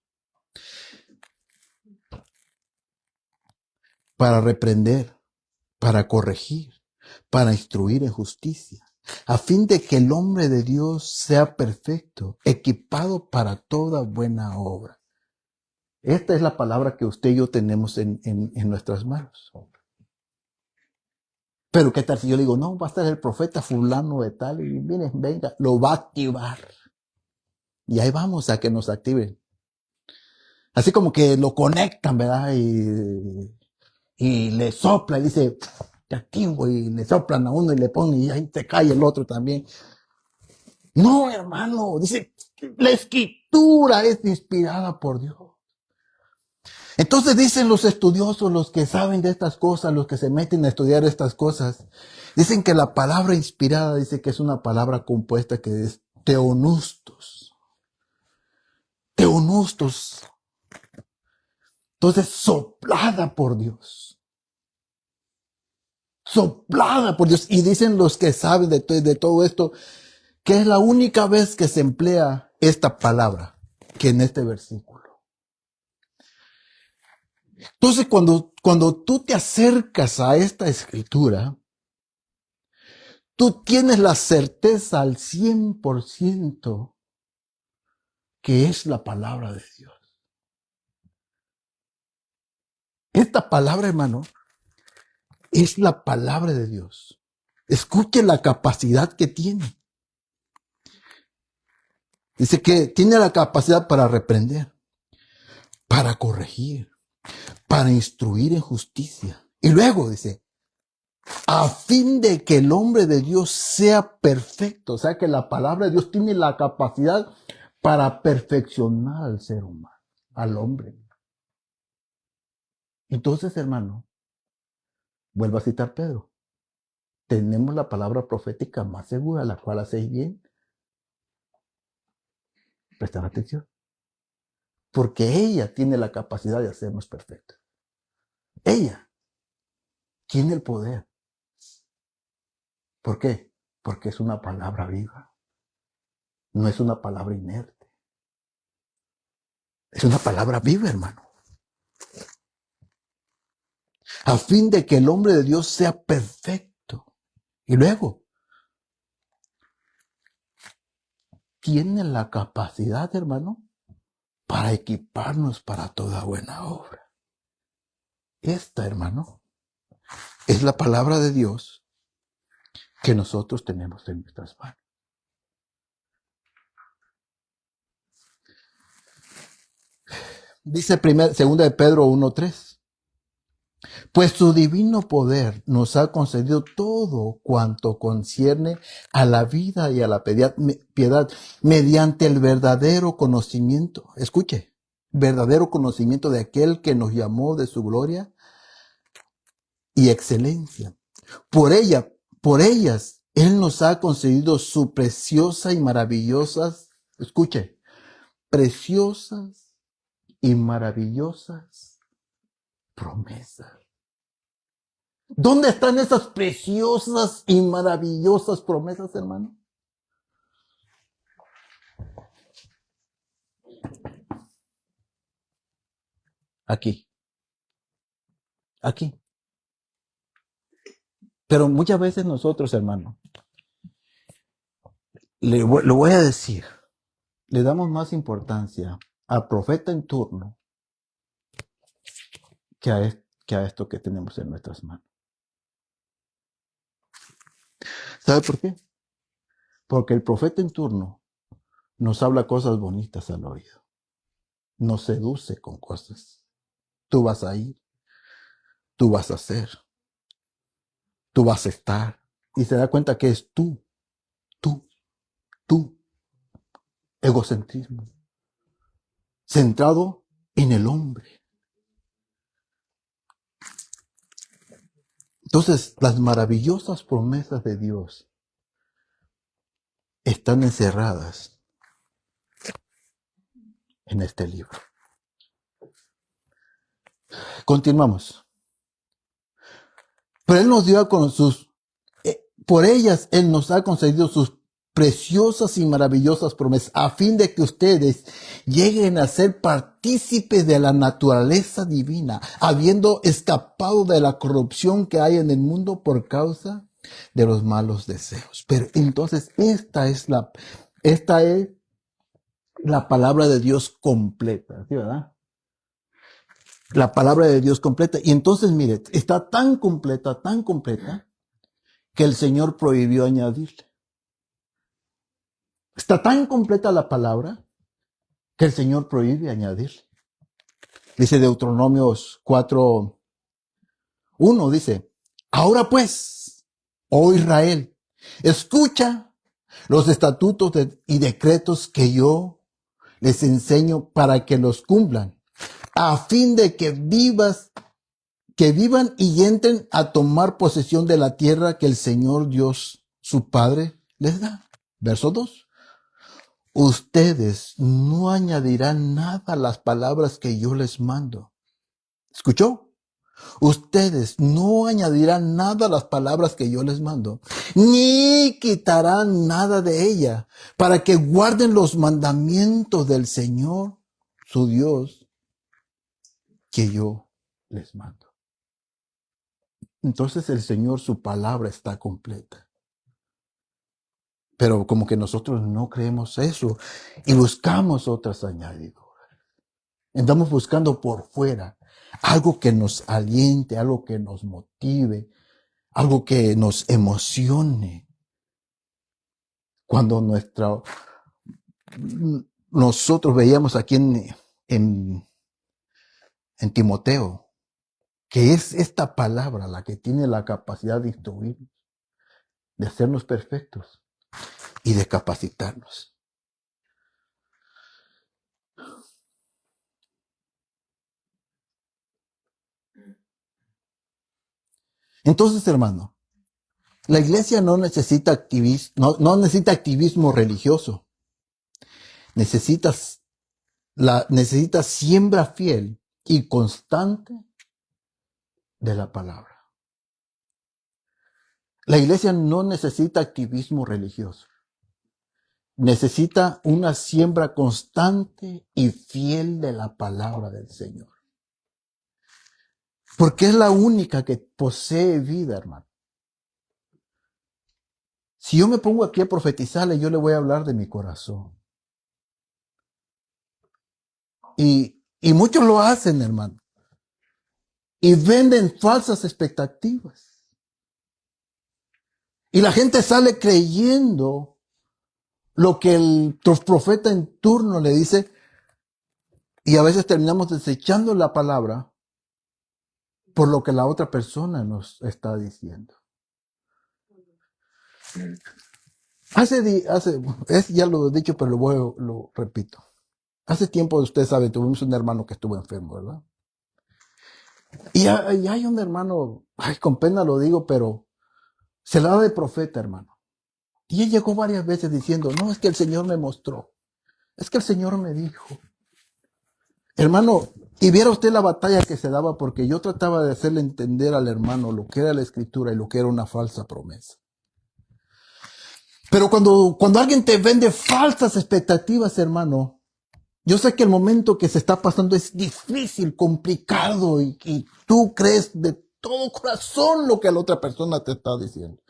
para reprender, para corregir, para instruir en justicia, a fin de que el hombre de Dios sea perfecto, equipado para toda buena obra. Esta es la palabra que usted y yo tenemos en nuestras manos. Pero qué tal si yo le digo, no, va a estar el profeta fulano de tal, y venga, lo va a activar. Y ahí vamos a que nos activen. Así como que lo conectan, ¿verdad? Y le sopla y dice, te activo, y le soplan a uno y le ponen y ahí te cae el otro también. No, hermano, dice, La escritura es inspirada por Dios. Entonces dicen los estudiosos, los que saben de estas cosas, los que se meten a estudiar estas cosas, dicen que la palabra inspirada dice que es una palabra compuesta que es teonustos. Teonustos. Entonces, soplada por Dios. Soplada por Dios. Y dicen los que saben de todo esto, que es la única vez que se emplea esta palabra, que en este versículo. Entonces, cuando tú te acercas a esta escritura, tú tienes la certeza al 100% que es la palabra de Dios. Esta palabra, hermano, es la palabra de Dios. Escuche la capacidad que tiene. Dice que tiene la capacidad para reprender, para corregir, para instruir en justicia. Y luego dice, a fin de que el hombre de Dios sea perfecto. O sea que la palabra de Dios tiene la capacidad para perfeccionar al ser humano, al hombre. Entonces, hermano, vuelvo a citar Pedro. Tenemos la palabra profética más segura, la cual hacéis bien. Prestar atención. Porque ella tiene la capacidad de hacernos perfectos. Ella tiene el poder. ¿Por qué? Porque es una palabra viva. No es una palabra inerte. Es una palabra viva, hermano. A fin de que el hombre de Dios sea perfecto. Y luego, tiene la capacidad, hermano, para equiparnos para toda buena obra. Esta, hermano, es la palabra de Dios que nosotros tenemos en nuestras manos. Dice segunda de Pedro 1:3. Pues su divino poder nos ha concedido todo cuanto concierne a la vida y a la piedad mediante el verdadero conocimiento. Escuche, verdadero conocimiento de aquel que nos llamó de su gloria y excelencia. Por ellas, Él nos ha concedido su preciosa y maravillosas, escuche, preciosas y maravillosas promesas. ¿Dónde están esas preciosas y maravillosas promesas, hermano? Aquí. Aquí. Pero muchas veces nosotros, hermano, lo voy a decir, le damos más importancia al profeta en turno que a esto que tenemos en nuestras manos. ¿Sabe por qué? Porque el profeta en turno nos habla cosas bonitas al oído. Nos seduce con cosas. Tú vas a ir, tú vas a hacer, tú vas a estar. Y se da cuenta que es tú. Egocentrismo. Centrado en el hombre. Entonces, las maravillosas promesas de Dios están encerradas en este libro. Continuamos. Pero Él nos dio con por ellas Él nos ha concedido sus preciosas y maravillosas promesas, a fin de que ustedes lleguen a ser partícipes de la naturaleza divina, habiendo escapado de la corrupción que hay en el mundo por causa de los malos deseos. Pero entonces esta es la palabra de Dios completa, ¿sí, verdad? La palabra de Dios completa. Y entonces, mire, está tan completa, que el Señor prohibió añadirle. Está tan completa la palabra que el Señor prohíbe añadirle. Dice Deuteronomios 4:1, dice, ahora pues, oh Israel, escucha los estatutos y decretos que yo les enseño para que los cumplan, a fin de que vivan y entren a tomar posesión de la tierra que el Señor Dios, su Padre, les da. Verso 2. Ustedes no añadirán nada a las palabras que yo les mando. ¿Escuchó? Ustedes no añadirán nada a las palabras que yo les mando, ni quitarán nada de ella, para que guarden los mandamientos del Señor, su Dios, que yo les mando. Entonces el Señor, su palabra está completa. Pero como que nosotros no creemos eso y buscamos otras añadiduras. Andamos buscando por fuera algo que nos aliente, algo que nos motive, algo que nos emocione. Cuando nosotros veíamos aquí en Timoteo, que es esta palabra la que tiene la capacidad de instruirnos, de hacernos perfectos y de capacitarnos. Entonces, hermano, la iglesia no necesita activismo religioso. Necesita siembra fiel y constante de la palabra. La iglesia no necesita activismo religioso. Necesita una siembra constante y fiel de la palabra del Señor. Porque es la única que posee vida, hermano. Si yo me pongo aquí a profetizarle, yo le voy a hablar de mi corazón. Y muchos lo hacen, hermano. Y venden falsas expectativas. Y la gente sale creyendo lo que el profeta en turno le dice. Y a veces terminamos desechando la palabra por lo que la otra persona nos está diciendo. Ya lo he dicho, pero lo repito. Hace tiempo, usted sabe, tuvimos un hermano que estuvo enfermo, ¿verdad? Y hay un hermano, con pena lo digo, pero se la da de profeta, hermano. Y él llegó varias veces diciendo, no, es que el Señor me mostró. Es que el Señor me dijo. Hermano, y viera usted la batalla que se daba, porque yo trataba de hacerle entender al hermano lo que era la escritura y lo que era una falsa promesa. Pero cuando alguien te vende falsas expectativas, hermano, yo sé que el momento que se está pasando es difícil, complicado, y tú crees de todo corazón lo que la otra persona te está diciendo.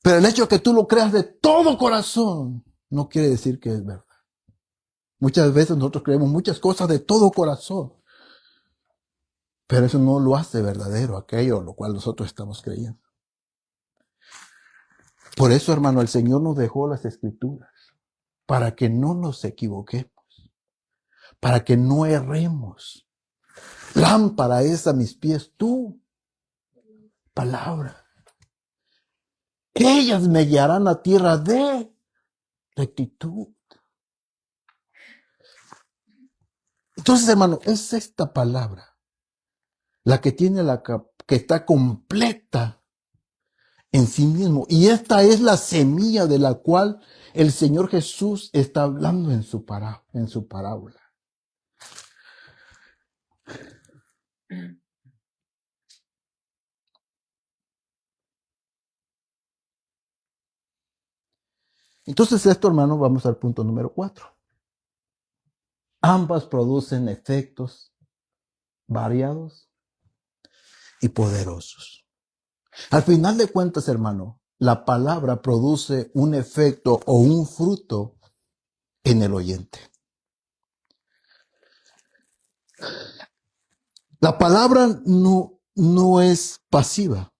Pero el hecho de que tú lo creas de todo corazón no quiere decir que es verdad. Muchas veces nosotros creemos muchas cosas de todo corazón, pero eso no lo hace verdadero aquello lo cual nosotros estamos creyendo. Por eso, hermano, el Señor nos dejó las Escrituras, para que no nos equivoquemos, para que no erremos. Lámpara es a mis pies tu palabra. Ellas me guiarán a tierra de rectitud. Entonces, hermano, es esta palabra la que tiene que está completa en sí mismo. Y esta es la semilla de la cual el Señor Jesús está hablando en su parábola. Entonces esto, hermano, vamos al punto número 4. Ambas producen efectos variados y poderosos. Al final de cuentas, hermano, la palabra produce un efecto o un fruto en el oyente. La palabra no es pasiva,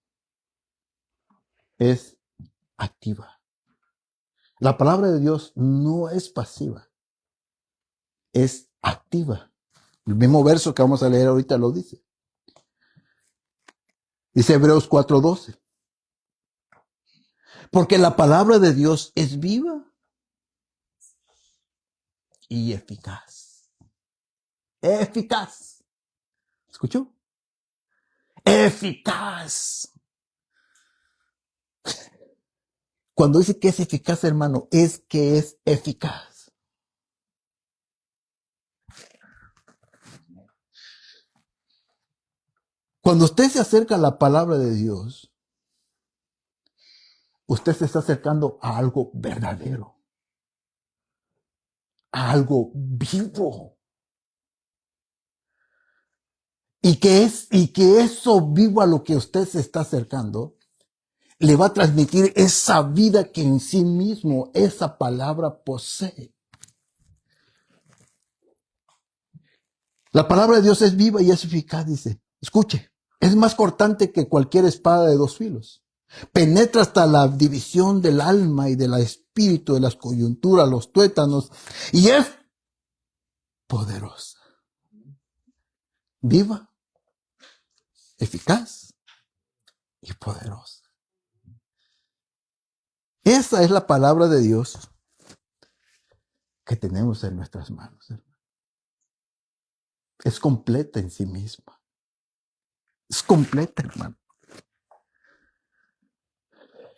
es activa. La palabra de Dios no es pasiva, es activa. El mismo verso que vamos a leer ahorita lo dice. Dice Hebreos 4:12. Porque la palabra de Dios es viva y eficaz. Eficaz. ¿Escuchó? Eficaz. Cuando dice que es eficaz, hermano, es que es eficaz. Cuando usted se acerca a la palabra de Dios, usted se está acercando a algo verdadero, a algo vivo. Y que eso vivo a lo que usted se está acercando, le va a transmitir esa vida que en sí mismo esa palabra posee. La palabra de Dios es viva y es eficaz, dice. Escuche, es más cortante que cualquier espada de dos filos. Penetra hasta la división del alma y del espíritu, de las coyunturas, los tuétanos, y es poderosa. Viva, eficaz y poderosa. Esa es la palabra de Dios que tenemos en nuestras manos, hermano. Es completa en sí misma. Es completa, hermano.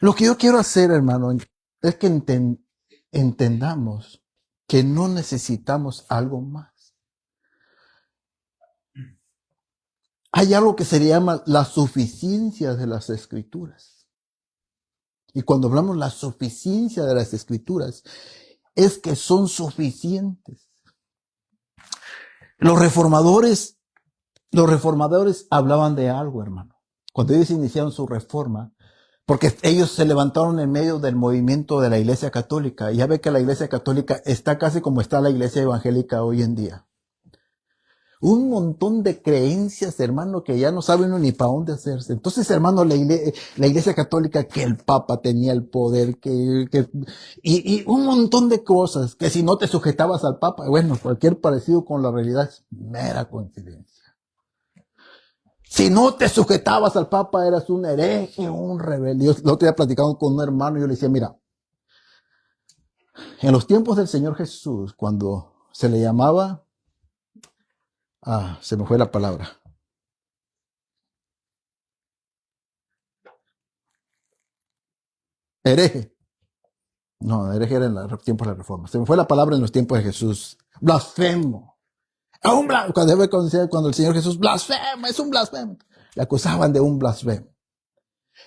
Lo que yo quiero hacer, hermano, es que entendamos que no necesitamos algo más. Hay algo que se llama la suficiencia de las Escrituras. Y cuando hablamos de la suficiencia de las Escrituras, es que son suficientes. Los reformadores hablaban de algo, hermano. Cuando ellos iniciaron su reforma, porque ellos se levantaron en medio del movimiento de la Iglesia Católica. Y ya ve que la Iglesia Católica está casi como está la Iglesia Evangélica hoy en día. Un montón de creencias, hermano, que ya no saben uno ni para dónde hacerse. Entonces, hermano, la Iglesia Católica, que el Papa tenía el poder, y un montón de cosas, que si no te sujetabas al Papa, bueno, cualquier parecido con la realidad es mera coincidencia. Si no te sujetabas al Papa, eras un hereje, un rebelde. Yo el otro día platicando con un hermano, yo le decía, mira, en los tiempos del Señor Jesús, cuando se le llamaba, se me fue la palabra. Hereje. No, hereje era en los tiempos de la Reforma. Se me fue la palabra en los tiempos de Jesús. Blasfemo. Cuando el Señor Jesús blasfema, es un blasfemo. Le acusaban de un blasfemo.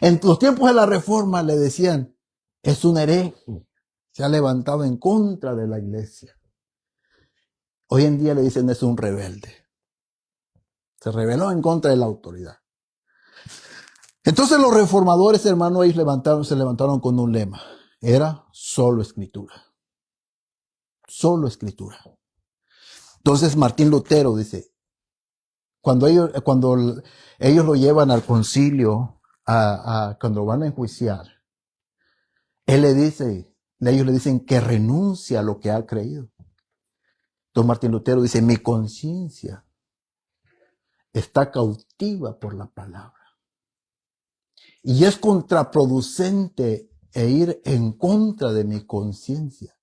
En los tiempos de la Reforma le decían, es un hereje. Se ha levantado en contra de la iglesia. Hoy en día le dicen, es un rebelde. Se rebeló en contra de la autoridad. Entonces los reformadores, hermano, ellos se levantaron con un lema. Era solo escritura. Solo escritura. Entonces Martín Lutero dice, cuando ellos lo llevan al concilio, cuando van a enjuiciar, ellos le dicen que renuncia a lo que ha creído. Entonces Martín Lutero dice, mi conciencia está cautiva por la palabra. Y es contraproducente ir en contra de mi conciencia.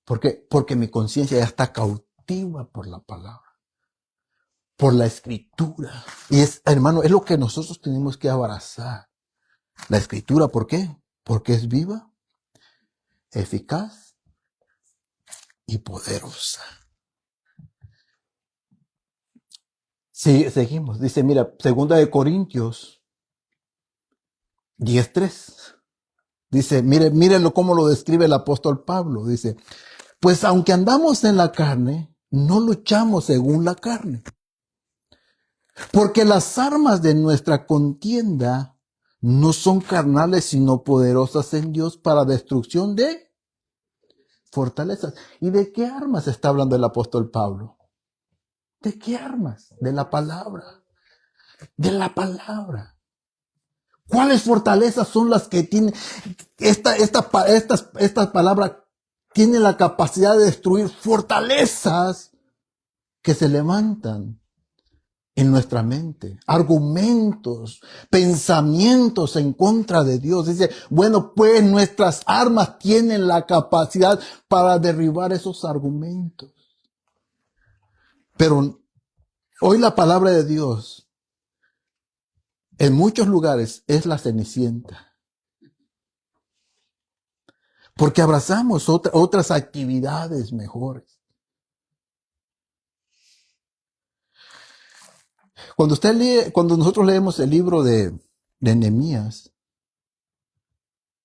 ¿Por qué? Porque mi conciencia ya está cautiva por la palabra, por la escritura. Y hermano, es lo que nosotros tenemos que abrazar. La escritura, ¿por qué? Porque es viva, eficaz y poderosa. Sí, seguimos. Dice, mira, 2 Corintios 10:3. Dice, mírenlo cómo lo describe el apóstol Pablo. Dice, pues aunque andamos en la carne, no luchamos según la carne. Porque las armas de nuestra contienda no son carnales, sino poderosas en Dios para destrucción de fortalezas. ¿Y de qué armas está hablando el apóstol Pablo? ¿De qué armas? De la palabra. De la palabra. ¿Cuáles fortalezas son las que tiene esta palabra? Tiene la capacidad de destruir fortalezas que se levantan en nuestra mente, argumentos, pensamientos en contra de Dios. Dice, bueno, pues nuestras armas tienen la capacidad para derribar esos argumentos. Pero hoy la palabra de Dios en muchos lugares es la cenicienta. Porque abrazamos otras actividades mejores. Cuando nosotros leemos el libro de Nehemías,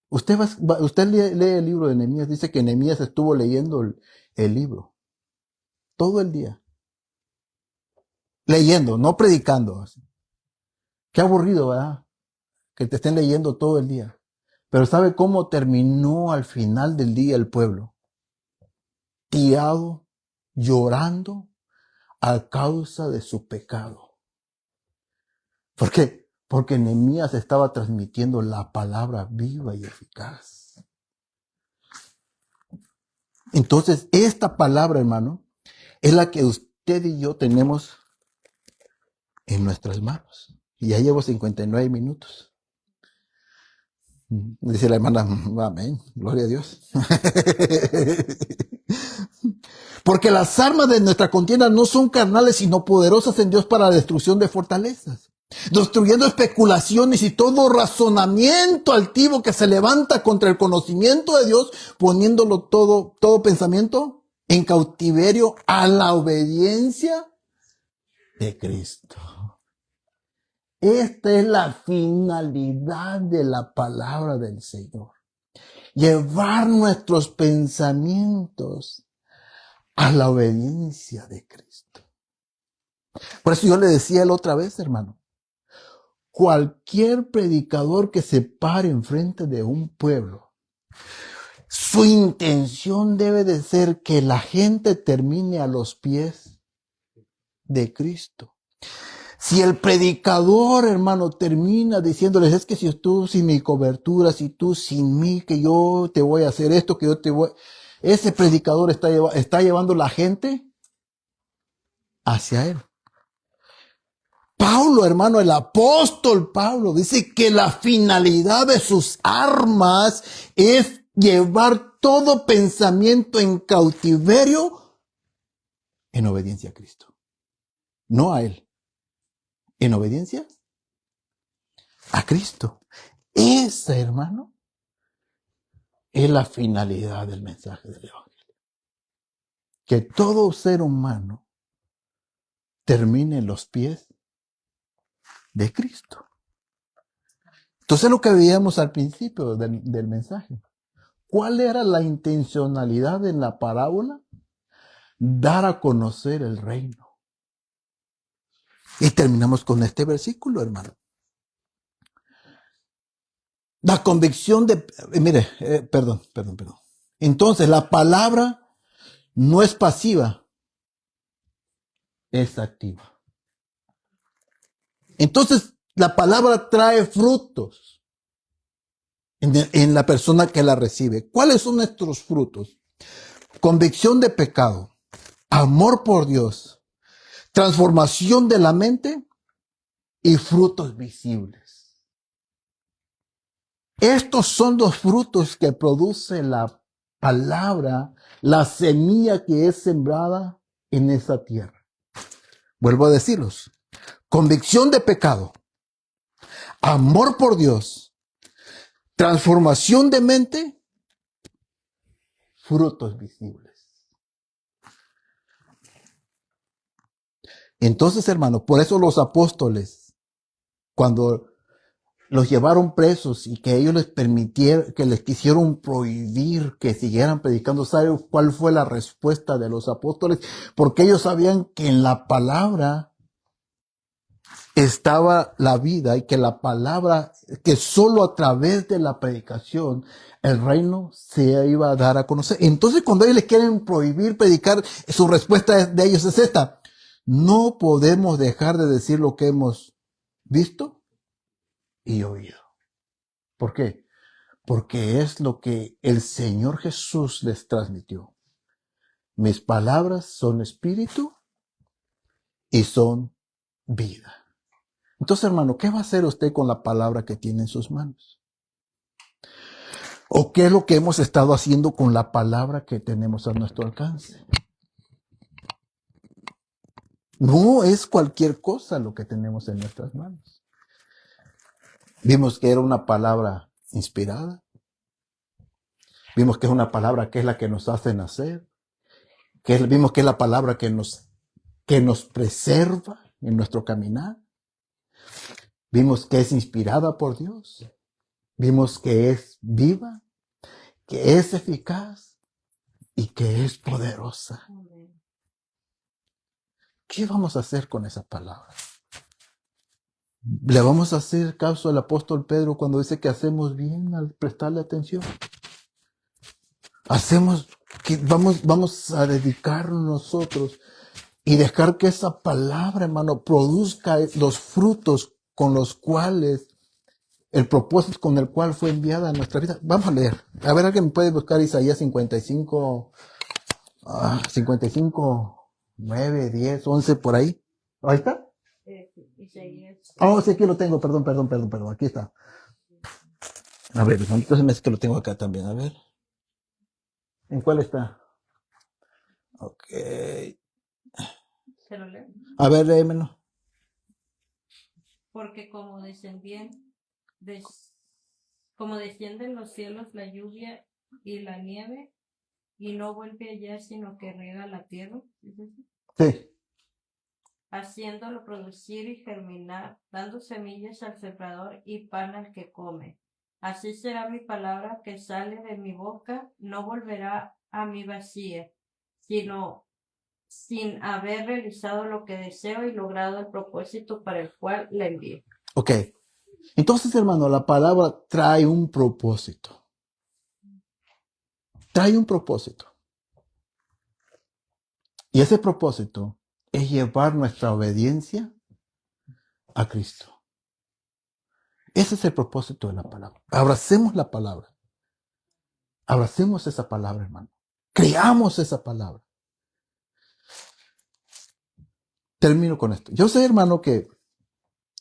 usted lee el libro de Nehemías, dice que Nehemías estuvo leyendo el libro todo el día. Leyendo, no predicando. Qué aburrido, ¿verdad? Que te estén leyendo todo el día. Pero ¿sabe cómo terminó al final del día el pueblo? Tirado, llorando a causa de su pecado. ¿Por qué? Porque Nehemías estaba transmitiendo la palabra viva y eficaz. Entonces, esta palabra, hermano, es la que usted y yo tenemos en nuestras manos. Y ya llevo 59 minutos. Dice la hermana, amén, gloria a Dios. Porque las armas de nuestra contienda no son carnales, sino poderosas en Dios para la destrucción de fortalezas. Destruyendo especulaciones y todo razonamiento altivo que se levanta contra el conocimiento de Dios, poniéndolo todo pensamiento en cautiverio a la obediencia de Cristo. Esta es la finalidad de la palabra del Señor. Llevar nuestros pensamientos a la obediencia de Cristo. Por eso yo le decía la otra vez, hermano, cualquier predicador que se pare enfrente de un pueblo, su intención debe de ser que la gente termine a los pies de Cristo. Si el predicador, hermano, termina diciéndoles, es que si tú sin mi cobertura, si tú sin mí, que yo te voy a hacer esto, que yo te voy... Ese predicador está llevando la gente hacia él. Pablo, hermano, el apóstol Pablo, dice que la finalidad de sus armas es llevar todo pensamiento en cautiverio en obediencia a Cristo. No a él. En obediencia a Cristo. Esa, hermano, es la finalidad del mensaje del Evangelio. Que todo ser humano termine en los pies de Cristo. Entonces lo que veíamos al principio del mensaje. ¿Cuál era la intencionalidad en la parábola? Dar a conocer el reino. Y terminamos con este versículo, hermano. La convicción de... perdón. Entonces, la palabra no es pasiva, es activa. Entonces, la palabra trae frutos en la persona que la recibe. ¿Cuáles son nuestros frutos? Convicción de pecado, amor por Dios, transformación de la mente y frutos visibles. Estos son los frutos que produce la palabra, la semilla que es sembrada en esa tierra. Vuelvo a decirlos. Convicción de pecado, amor por Dios, transformación de mente, frutos visibles. Entonces, hermano, por eso los apóstoles, cuando los llevaron presos y que ellos les permitieron, que les quisieron prohibir que siguieran predicando, ¿sabe cuál fue la respuesta de los apóstoles? Porque ellos sabían que en la palabra estaba la vida y que la palabra, que solo a través de la predicación el reino se iba a dar a conocer. Entonces, cuando ellos les quieren prohibir predicar, su respuesta de ellos es esta: no podemos dejar de decir lo que hemos visto y oído. ¿Por qué? Porque es lo que el Señor Jesús les transmitió. Mis palabras son espíritu y son vida. Entonces, hermano, ¿qué va a hacer usted con la palabra que tiene en sus manos? ¿O qué es lo que hemos estado haciendo con la palabra que tenemos a nuestro alcance? No es cualquier cosa lo que tenemos en nuestras manos. Vimos que era una palabra inspirada. Vimos que es una palabra que es la que nos hace nacer. Vimos que es la palabra que nos preserva en nuestro caminar. Vimos que es inspirada por Dios. Vimos que es viva, que es eficaz y que es poderosa. ¿Qué vamos a hacer con esa palabra? ¿Le vamos a hacer caso al apóstol Pedro cuando dice que hacemos bien al prestarle atención? Vamos a dedicarnos nosotros y dejar que esa palabra, hermano, produzca los frutos con los cuales, el propósito con el cual fue enviada a nuestra vida. Vamos a leer. A ver, alguien me puede buscar Isaías 55, 9, 10, 11, por ahí. ¿Ahí está? Oh, sí, aquí lo tengo, perdón. Aquí está. A ver, entonces me dice que lo tengo acá también, a ver. ¿En cuál está? Ok. ¿Se lo leo? A ver, léemelo. Porque como descienden los cielos la lluvia y la nieve, y no vuelve allá, sino que riega la tierra, ¿es eso? Sí. Haciéndolo producir y germinar, dando semillas al sembrador y pan al que come. Así será mi palabra que sale de mi boca, no volverá a mí vacía, sino sin haber realizado lo que deseo y logrado el propósito para el cual la envío. Ok. Entonces, hermano, la palabra trae un propósito. Trae un propósito. Y ese propósito es llevar nuestra obediencia a Cristo. Ese es el propósito de la palabra. Abracemos la palabra. Abracemos esa palabra, hermano. Creamos esa palabra. Termino con esto. Yo sé, hermano, que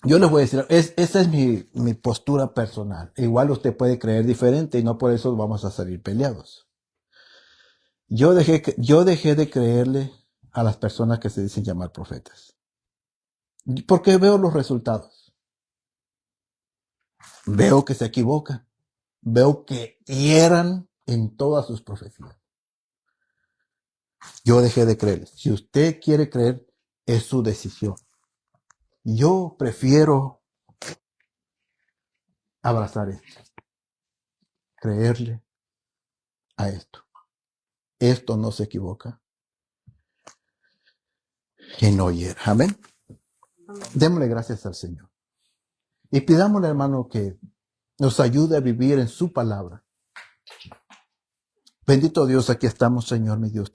yo les voy a decir, esa es mi postura personal. Igual usted puede creer diferente y no por eso vamos a salir peleados. Yo dejé de creerle a las personas que se dicen llamar profetas. Porque veo los resultados. Veo que se equivocan. Veo que hieran en todas sus profecías. Yo dejé de creerles. Si usted quiere creer, es su decisión. Yo prefiero abrazar esto. Creerle a esto. Esto no se equivoca. Y no hiera. Amén. Démosle gracias al Señor. Y pidámosle, hermano, que nos ayude a vivir en su palabra. Bendito Dios, aquí estamos, Señor, mi Dios.